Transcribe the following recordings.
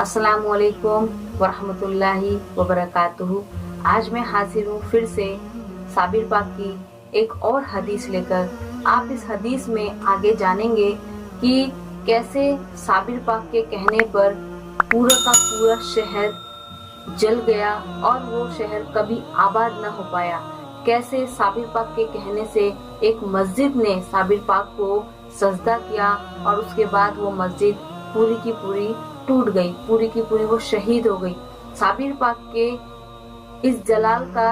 अस्सलामुअलैकुम वरहमतुल्लाहि वबरकातुहू। आज मैं हाजिर हूँ फिर से साबिर पाक की एक और हदीस लेकर। आप इस हदीस में आगे जानेंगे कि कैसे साबिर पाक के कहने पर पूरा का पूरा शहर जल गया और वो शहर कभी आबाद न हो पाया। कैसे साबिर पाक के कहने से एक मस्जिद ने साबिर पाक को सजदा किया और उसके बाद वो मस्जिद पूरी की पूरी टूट गई, पूरी की पूरी वो शहीद हो गई। साबिर पाक के इस जलाल का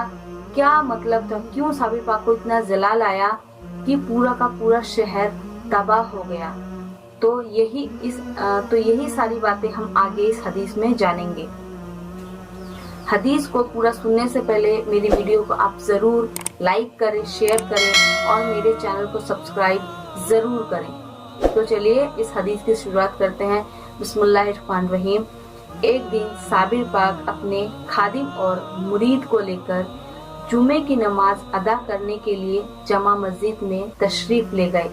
क्या मतलब था, क्यों साबिर पाक को इतना जलाल आया कि पूरा का पूरा शहर तबाह हो गया। तो यही सारी बातें हम आगे इस हदीस में जानेंगे। हदीस को पूरा सुनने से पहले मेरी वीडियो को आप जरूर लाइक करें, शेयर करें और मेरे चैनल को सब्सक्राइब जरूर करें। तो चलिए इस हदीस की शुरुआत करते हैं। बिस्मिल्लाहिर्रहमानिर्रहीम। एक दिन साबिर पाक अपने खादिम और मुरीद को लेकर जुमे की नमाज अदा करने के लिए जमा मस्जिद में तशरीफ ले गए।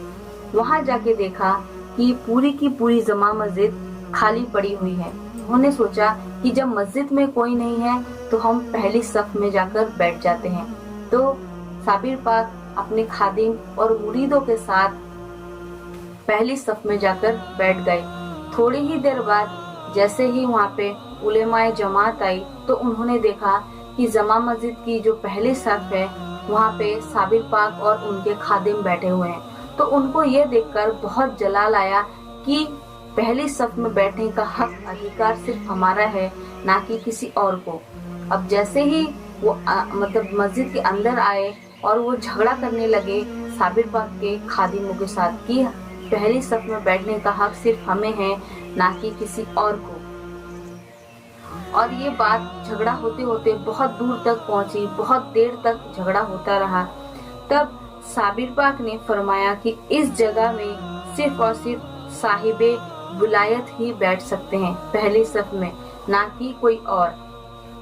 वहां जाके देखा कि पूरी की पूरी जमा मस्जिद खाली पड़ी हुई है। उन्होंने सोचा कि जब मस्जिद में कोई नहीं है तो हम पहली सफ में जाकर बैठ जाते हैं। तो साबिर पाक अपने खादिम और मुरीदों के साथ पहली सफ में जाकर बैठ गए। थोड़ी ही देर बाद जैसे ही वहाँ पे उलेमाए जमात आई तो उन्होंने देखा कि जमा मस्जिद की जो पहली सफ है वहाँ पे साबिर पाक और उनके खादिम बैठे हुए हैं। तो उनको ये देखकर बहुत जलाल आया कि पहली सफ में बैठने का हक, अधिकार सिर्फ हमारा है, ना कि किसी और को। अब जैसे ही वो मतलब मस्जिद के अंदर आए और वो झगड़ा करने लगे साबिर पाक के खादिमों के साथ कि पहली सफ में बैठने का हक सिर्फ हमें है, ना कि किसी और को। और ये बात झगड़ा होते होते बहुत दूर तक पहुंची, बहुत देर तक झगड़ा होता रहा। तब साबिर पाक ने फरमाया कि इस जगह में सिर्फ और सिर्फ साहिबे विलायत ही बैठ सकते हैं पहली सफ में, ना कि कोई और।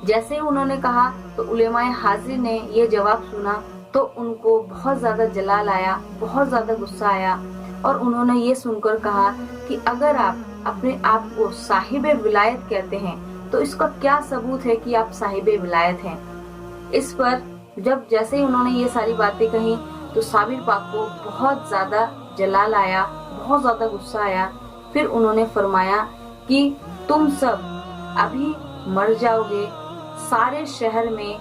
जैसे ही उन्होंने कहा तो उलेमाए हाजिर ने ये जवाब सुना तो उनको बहुत ज्यादा जलाल आया, बहुत ज्यादा गुस्सा आया और उन्होंने ये सुनकर कहा कि अगर आप अपने आप को साहिबे विलायत कहते हैं तो इसका क्या सबूत है कि आप साहिबे विलायत हैं। इस पर जब जैसे ही उन्होंने ये सारी बातें कही तो साबिर पाक को बहुत ज्यादा जलाल आया, बहुत ज्यादा गुस्सा आया। फिर उन्होंने फरमाया कि तुम सब अभी मर जाओगे, सारे शहर में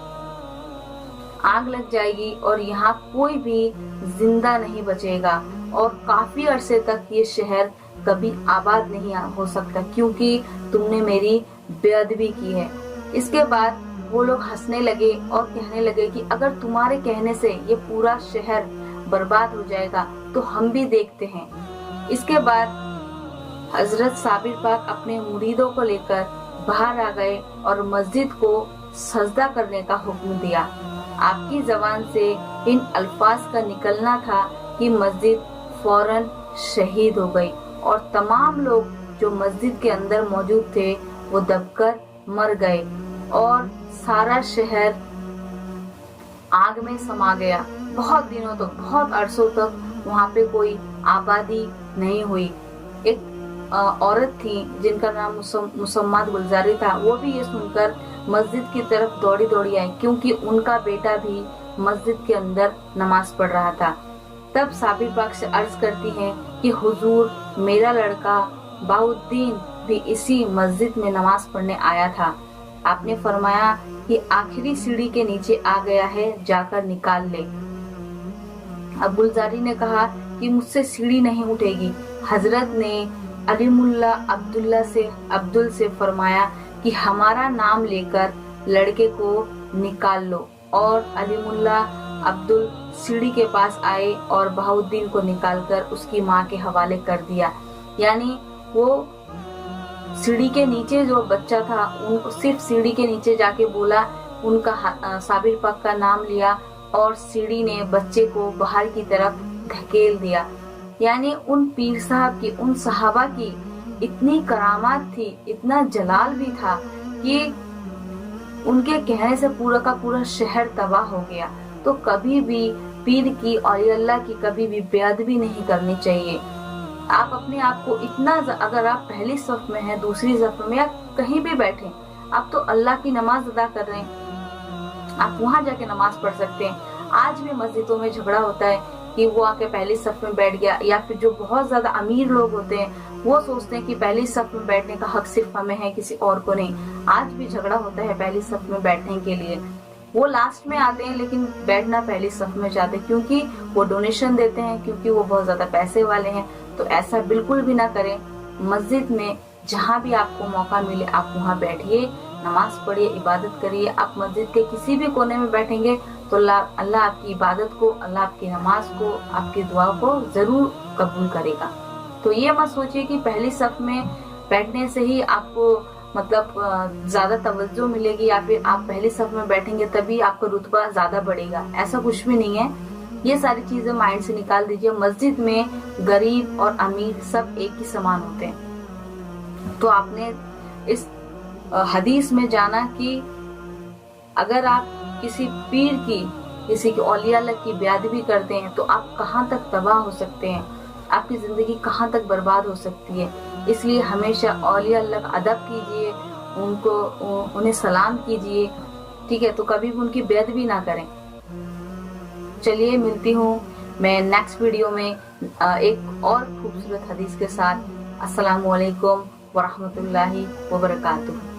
आग लग जाएगी और यहाँ कोई भी जिंदा नहीं बचेगा और काफी अरसे तक ये शहर कभी आबाद नहीं हो सकता, क्योंकि तुमने मेरी बेअदबी की है। इसके बाद वो लोग हंसने लगे और कहने लगे कि अगर तुम्हारे कहने से ये पूरा शहर बर्बाद हो जाएगा तो हम भी देखते हैं। इसके बाद हजरत साबिर पाक अपने मुरीदों को लेकर बाहर आ गए और मस्जिद को सजदा करने का हुक्म दिया। आपकी जबान से इन अल्फाज का निकलना था कि मस्जिद फौरन शहीद हो गई और तमाम लोग जो मस्जिद के अंदर मौजूद थे वो दबकर मर गए और सारा शहर आग में समा गया। बहुत दिनों तक, बहुत अरसों तक वहाँ पे कोई आबादी नहीं हुई। एक औरत थी जिनका नाम मुसम्मात गुलजारी था, वो भी ये सुनकर मस्जिद की तरफ दौड़ी दौड़ी आई, क्योंकि उनका बेटा भी मस्जिद के अंदर नमाज पढ़ रहा था। तब साबिर पाक से अर्ज करती हैं कि हुजूर, मेरा लड़का बाउद्दीन भी इसी मस्जिद में नमाज पढ़ने आया था। आपने फरमाया कि आखिरी सीढ़ी के नीचे आ गया है, जाकर निकाल ले। अब गुलजारी ने कहा कि मुझसे सीढ़ी नहीं उठेगी। हजरत ने अलीमुल्ला अब्दुल से फरमाया कि हमारा नाम लेकर लड़के को निकाल लो। और अलीमुल्ला अब्दुल सीढ़ी के पास आए और बहाउद्दीन को निकालकर उसकी माँ के हवाले कर दिया। यानी वो सीढ़ी के नीचे जो बच्चा था उनको सिर्फ सीढ़ी के नीचे जाके बोला, उनका साबिर पाक का नाम लिया और सीढ़ी ने बच्चे को बाहर की तरफ धकेल दिया। यानी उन पीर साहब की, उन सहाबा की इतनी करामात थी, इतना जलाल भी था कि उनके कहने से पूरा का पूरा शहर तबाह हो गया। तो कभी भी पीर की और अल्लाह की कभी भी बेअदबी नहीं करनी चाहिए। आप अपने आप को इतना, अगर आप पहली सफ में हैं, दूसरी सफ में, या कहीं भी बैठे, आप तो अल्लाह की नमाज अदा कर रहे हैं, आप वहां जाके नमाज पढ़ सकते हैं। आज भी मस्जिदों में झगड़ा होता है कि वो आके पहली सफ में बैठ गया, या फिर जो बहुत ज्यादा अमीर लोग होते हैं वो सोचते हैं कि पहली सफ में बैठने का हक सिर्फ हमें है, किसी और को नहीं। आज भी झगड़ा होता है पहली सफ में बैठने के लिए। वो लास्ट में आते हैं लेकिन बैठना पहली सफ में चाहते हैं, क्योंकि वो डोनेशन देते हैं, क्योंकि वो बहुत ज्यादा पैसे वाले हैं। तो ऐसा बिल्कुल भी ना करें। मस्जिद में जहाँ भी आपको मौका मिले आप वहाँ बैठिए, नमाज पढ़िए, इबादत करिए। आप मस्जिद के किसी भी कोने में बैठेंगे तो अल्लाह आपकी इबादत को, अल्लाह आपकी नमाज को, आपकी दुआ को जरूर कबूल करेगा। तो ये मत सोचिए कि पहली सफ में बैठने से ही आपको मतलब ज्यादा तवज्जो मिलेगी, या फिर आप पहली सफ में बैठेंगे तभी आपका रुतबा ज्यादा बढ़ेगा। ऐसा कुछ भी नहीं है। ये सारी चीजें माइंड से निकाल दीजिए। मस्जिद में गरीब और अमीर सब एक ही समान होते हैं। तो आपने इस हदीस में जाना कि अगर आप किसी पीर की, किसी की औलिया अल्लाह की बेअदबी करते हैं तो आप कहाँ तक तबाह हो सकते हैं, आपकी जिंदगी कहाँ तक बर्बाद हो सकती है। इसलिए हमेशा औलिया अल्लाह का अदब कीजिए, उन्हें सलाम कीजिए, ठीक है। तो कभी भी उनकी बेअदबी ना करें। चलिए मिलती हूँ मैं नेक्स्ट वीडियो में एक और खूबसूरत हदीस के साथ। अस्सलामु अलैकुम वरहमतुल्लाहि वबरकातुहू।